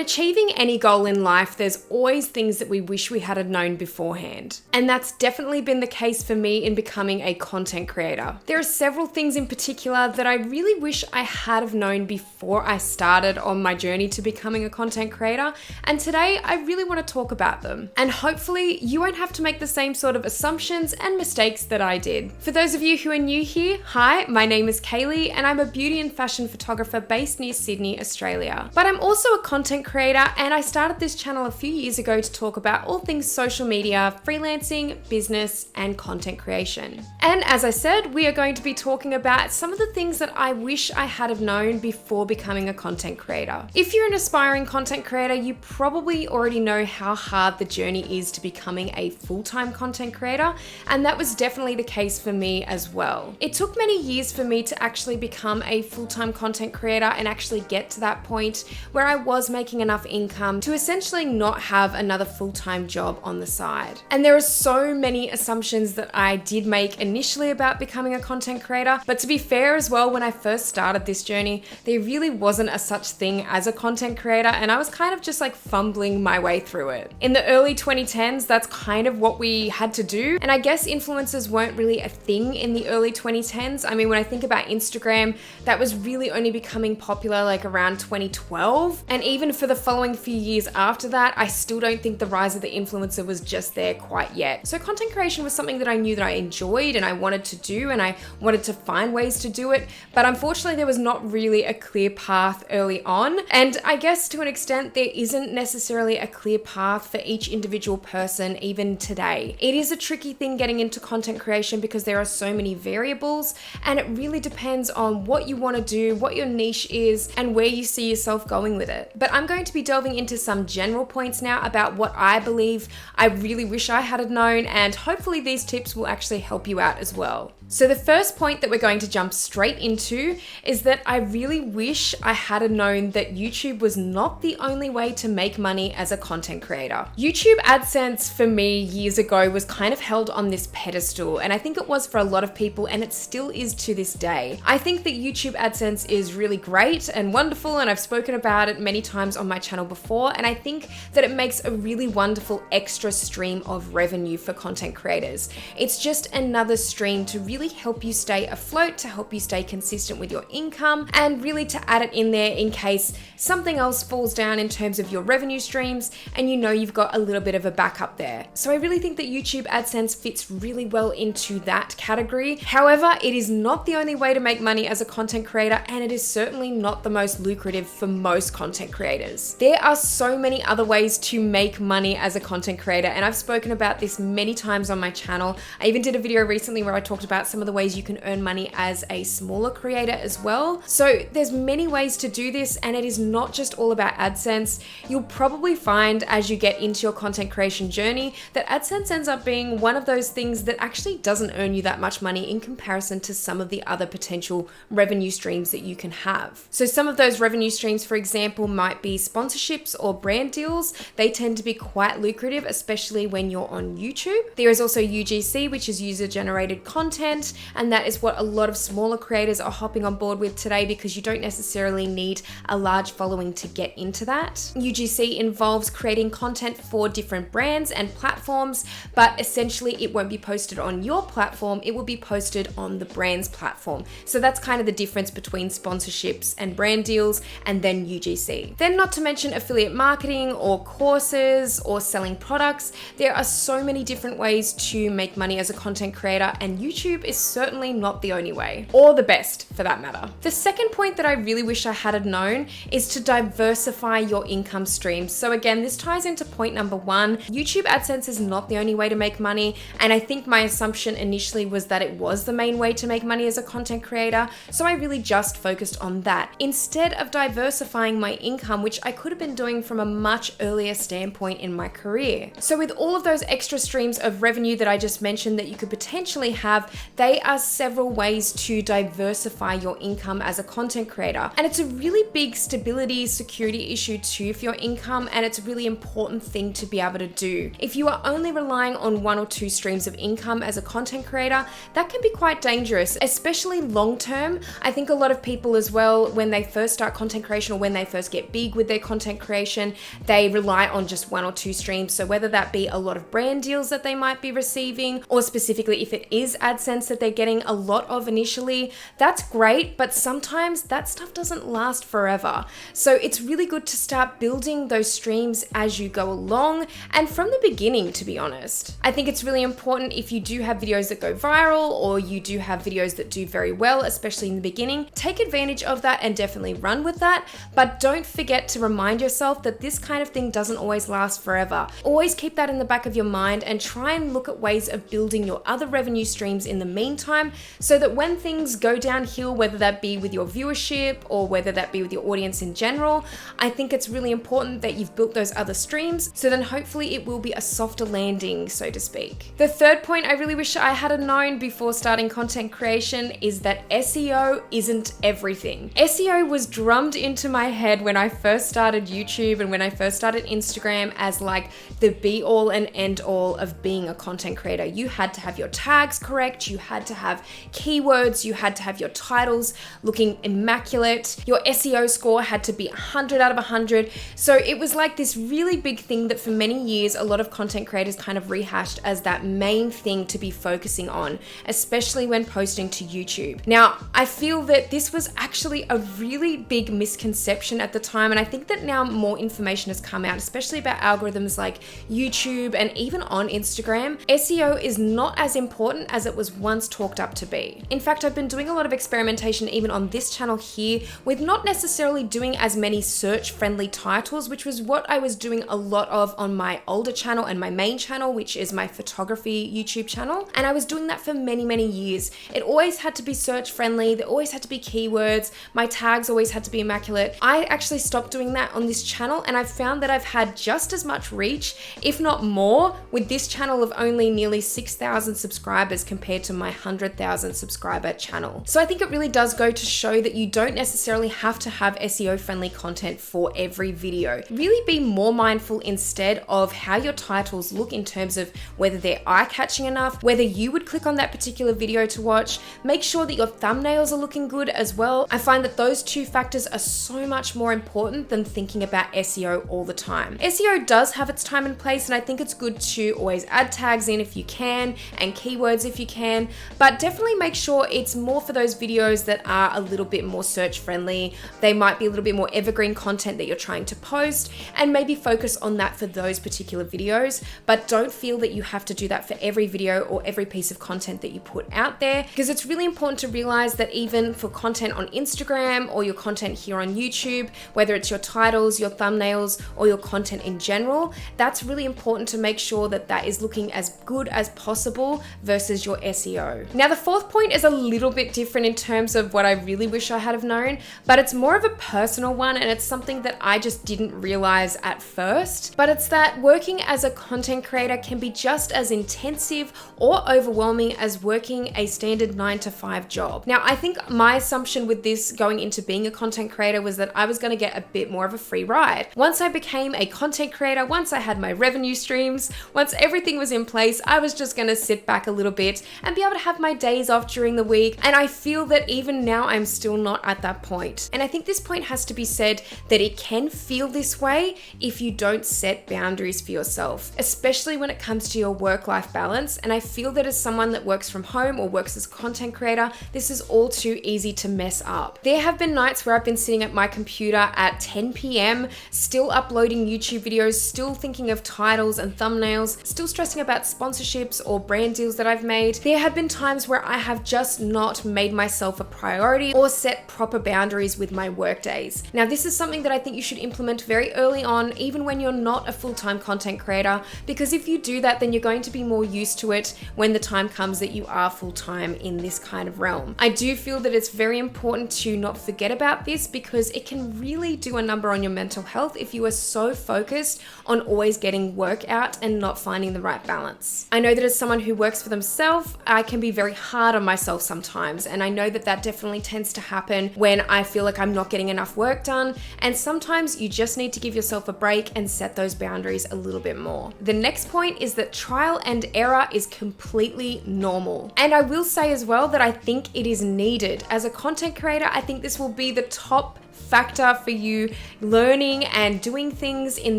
achieving any goal in life, there's always things that we wish we had known beforehand. And that's definitely been the case for me in becoming a content creator. There are several things in particular that I really wish I had have known before I started on my journey to becoming a content creator. And today I really want to talk about them. And hopefully you won't have to make the same sort of assumptions and mistakes that I did. For those of you who are new here, hi, my name is Kaylee and I'm a beauty and fashion photographer based near Sydney, Australia. But I'm also a content creator and I started this channel a few years ago to talk about all things social media, freelancing, business, and content creation. And as I said, we are going to be talking about some of the things that I wish I had have known before becoming a content creator. If you're an aspiring content creator, you probably already know how hard the journey is to becoming a full-time content creator, and that was definitely the case for me as well. It took many years for me to actually become a full-time content creator and actually get to that point where I was making enough income to essentially not have another full-time job on the side. And there are so many assumptions that I did make initially about becoming a content creator, but to be fair as well, when I first started this journey, there really wasn't a such thing as a content creator, and I was kind of just like fumbling my way through it. In the early 2010s, that's kind of what we had to do, and I guess influencers weren't really a thing in the early 2010s. I mean, when I think about Instagram, that was really only becoming popular like around 2012, and even for the following few years after that, I still don't think the rise of the influencer was just there quite yet. So content creation was something that I knew that I enjoyed and I wanted to do, and I wanted to find ways to do it, but unfortunately there was not really a clear path early on. And I guess to an extent there isn't necessarily a clear path for each individual person even today. It is a tricky thing getting into content creation because there are so many variables, and it really depends on what you want to do, what your niche is, and where you see yourself going with it. But I'm going to be delving into some general points now about what I believe I really wish I had known, and hopefully these tips will actually help you out as well. So the first point that we're going to jump straight into is that I really wish I had known that YouTube was not the only way to make money as a content creator. YouTube AdSense for me years ago was kind of held on this pedestal, and I think it was for a lot of people, and it still is to this day. I think that YouTube AdSense is really great and wonderful, and I've spoken about it many times on my channel before, and I think that it makes a really wonderful extra stream of revenue for content creators. It's just another stream to really help you stay afloat, to help you stay consistent with your income, and really to add it in there in case something else falls down in terms of your revenue streams and you know you've got a little bit of a backup there. So I really think that YouTube AdSense fits really well into that category. However, it is not the only way to make money as a content creator, and it is certainly not the most lucrative for most content creators. There are so many other ways to make money as a content creator, and I've spoken about this many times on my channel. I even did a video recently where I talked about some of the ways you can earn money as a smaller creator as well. So there's many ways to do this, and it is not just all about AdSense. You'll probably find as you get into your content creation journey that AdSense ends up being one of those things that actually doesn't earn you that much money in comparison to some of the other potential revenue streams that you can have. So some of those revenue streams, for example, might be sponsorships or brand deals. They tend to be quite lucrative, especially when you're on YouTube. There is also UGC, which is user generated content, and that is what a lot of smaller creators are hopping on board with today because you don't necessarily need a large following to get into that. UGC involves creating content for different brands and platforms, but essentially it won't be posted on your platform, it will be posted on the brand's platform. So that's kind of the difference between sponsorships and brand deals and then UGC. Then not to mention affiliate marketing or courses or selling products. There are so many different ways to make money as a content creator, and YouTube is certainly not the only way, or the best for that matter. The second point that I really wish I had known is to diversify your income streams. So again, this ties into point number one. YouTube AdSense is not the only way to make money, and I think my assumption initially was that it was the main way to make money as a content creator, so I really just focused on that instead of diversifying my income, which I could have been doing from a much earlier standpoint in my career. So with all of those extra streams of revenue that I just mentioned that you could potentially have, they are several ways to diversify your income as a content creator. And it's a really big stability, security issue too for your income, and it's a really important thing to be able to do. If you are only relying on one or two streams of income as a content creator, that can be quite dangerous, especially long term. I think a lot of people as well, when they first start content creation or when they first get big with their content creation, they rely on just one or two streams. So whether that be a lot of brand deals that they might be receiving, or specifically if it is AdSense that they're getting a lot of initially, that's great, but sometimes that stuff doesn't last forever. So it's really good to start building those streams as you go along and from the beginning, to be honest. I think it's really important if you do have videos that go viral or you do have videos that do very well, especially in the beginning, take advantage of that and definitely run with that. But don't forget to remind yourself that this kind of thing doesn't always last forever. Always keep that in the back of your mind and try and look at ways of building your other revenue streams in the meantime, so that when things go downhill, whether that be with your viewership or whether that be with your audience in general, I think it's really important that you've built those other streams, so then hopefully it will be a softer landing, so to speak. The third point I really wish I had known before starting content creation is that SEO isn't everything. SEO was drummed into my head when I first started YouTube and when I first started Instagram as like the be all and end all of being a content creator. You had to have your tags correct, you had to have keywords, you had to have your titles looking immaculate, your SEO score had to be 100 out of 100. So it was like this really big thing that for many years a lot of content creators kind of rehashed as that main thing to be focusing on, especially when posting to YouTube. Now, I feel that this was actually a really big misconception at the time, and I think that now more information has come out, especially about algorithms like YouTube and even on Instagram. SEO is not as important as it was once talked up to be. In fact, I've been doing a lot of experimentation even on this channel here with not necessarily doing as many search-friendly titles, which was what I was doing a lot of on my older channel and my main channel, which is my photography YouTube channel. And I was doing that for many, many years. It always had to be search-friendly, there always had to be keywords, my tags always had to be immaculate. I actually stopped doing that on this channel, and I've found that I've had just as much reach, if not more, with this channel of only nearly 6,000 subscribers compared to my 100,000 subscriber channel. So I think it really does go to show that you don't necessarily have to have SEO friendly content for every video. Really be more mindful instead of how your titles look in terms of whether they're eye-catching enough, whether you would click on that particular video to watch. Make sure that your thumbnails are looking good as well. I find that those two factors are so much more important than thinking about SEO all the time. SEO does have its time and place, and I think it's good to always add tags in if you can and keywords if you can, but definitely make sure it's more for those videos that are a little bit more search friendly. They might be a little bit more evergreen content that you're trying to post, and maybe focus on that for those particular videos, but don't feel that you have to do that for every video or every piece of content that you put out there, because it's really important to realize that even for content on Instagram or your content here on YouTube, whether it's your titles, your thumbnails, or your content in general, that's really important to make sure that that is looking as good as possible versus your SEO. Now, the fourth point is a little bit different in terms of what I really wish I had have known, but it's more of a personal one, and it's something that I just didn't realize at first. But it's that working as a content creator can be just as intensive or overwhelming as working a standard 9-to-5 job. Now, I think my assumption with this going into being a content creator was that I was going to get a bit more of a free ride. Once I became a content creator, once I had my revenue streams, once everything was in place, I was just going to sit back a little bit and be able to have my days off during the week. And I feel that even now I'm still not at that point. And I think this point has to be said that it can feel this way if you don't set boundaries for yourself, especially when it comes to your work-life balance. And I feel that as someone that works from home or works as a content creator, this is all too easy to mess up. There have been nights where I've been sitting at my computer at 10 p.m, still uploading YouTube videos, still thinking of titles and thumbnails, still stressing about sponsorships or brand deals that I've made. There have been times where I have just not made myself a priority or set proper boundaries with my work days. Now, this is something that I think you should implement very early on, even when you're not a full-time content creator, because if you do that, then you're going to be more used to it when the time comes that you are full-time in this kind of realm. I do feel that it's very important to not forget about this, because it can really do a number on your mental health if you are so focused on always getting work out and not finding the right balance. I know that as someone who works for themselves, I I can be very hard on myself sometimes. And I know that that definitely tends to happen when I feel like I'm not getting enough work done. And sometimes you just need to give yourself a break and set those boundaries a little bit more. The next point is that trial and error is completely normal. And I will say as well that I think it is needed. As a content creator, I think this will be the top factor for you learning and doing things in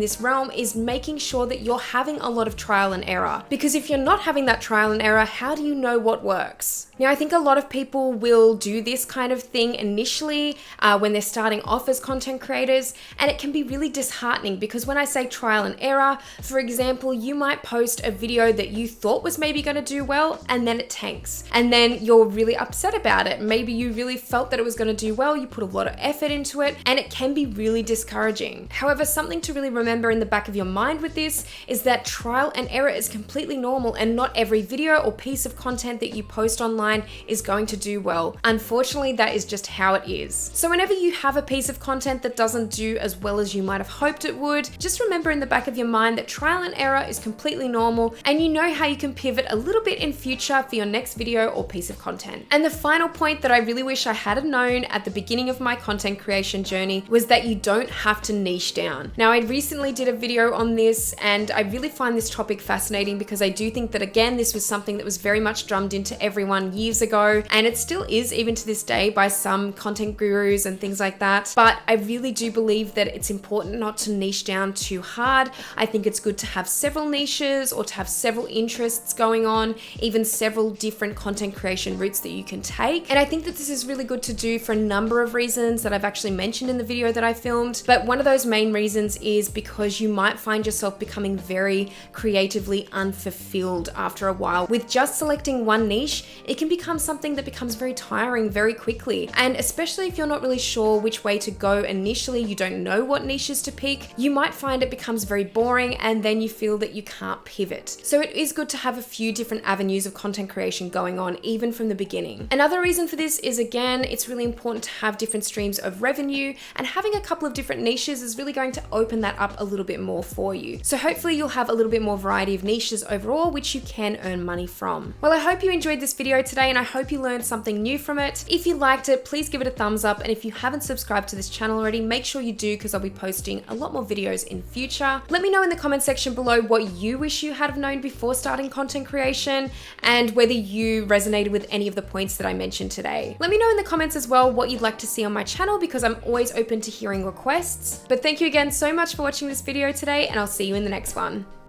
this realm is making sure that you're having a lot of trial and error. Because if you're not having that trial and error, how do you know what works? Now, I think a lot of people will do this kind of thing initially when they're starting off as content creators, and it can be really disheartening because when I say trial and error, for example, you might post a video that you thought was maybe going to do well and then it tanks. And then you're really upset about it. Maybe you really felt that it was going to do well, you put a lot of effort into it, and it can be really discouraging. However, something to really remember in the back of your mind with this is that trial and error is completely normal, and not every video or piece of content that you post online is going to do well. Unfortunately, that is just how it is. So whenever you have a piece of content that doesn't do as well as you might have hoped it would, just remember in the back of your mind that trial and error is completely normal, and you know how you can pivot a little bit in future for your next video or piece of content. And the final point that I really wish I had known at the beginning of my content creation journey was that you don't have to niche down. Now, I recently did a video on this, and I really find this topic fascinating because I do think that, again, this was something that was very much drummed into everyone years ago, and it still is even to this day by some content gurus and things like that. But I really do believe that it's important not to niche down too hard. I think it's good to have several niches or to have several interests going on, even several different content creation routes that you can take. And I think that this is really good to do for a number of reasons that I've actually mentioned in the video that I filmed. But one of those main reasons is because you might find yourself becoming very creatively unfulfilled after a while. With just selecting one niche, it can become something that becomes very tiring very quickly. And especially if you're not really sure which way to go initially, you don't know what niches to pick, you might find it becomes very boring, and then you feel that you can't pivot. So it is good to have a few different avenues of content creation going on, even from the beginning. Another reason for this is, again, it's really important to have different streams of revenue, and having a couple of different niches is really going to open that up a little bit more for you. So hopefully you'll have a little bit more variety of niches overall, which you can earn money from. Well, I hope you enjoyed this video today, and I hope you learned something new from it. If you liked it, please give it a thumbs up, and if you haven't subscribed to this channel already, make sure you do, because I'll be posting a lot more videos in future. Let me know in the comment section below what you wish you had known before starting content creation, and whether you resonated with any of the points that I mentioned today. Let me know in the comments as well what you'd like to see on my channel, because I'm always open to hearing requests. But thank you again so much for watching this video today, and I'll see you in the next one.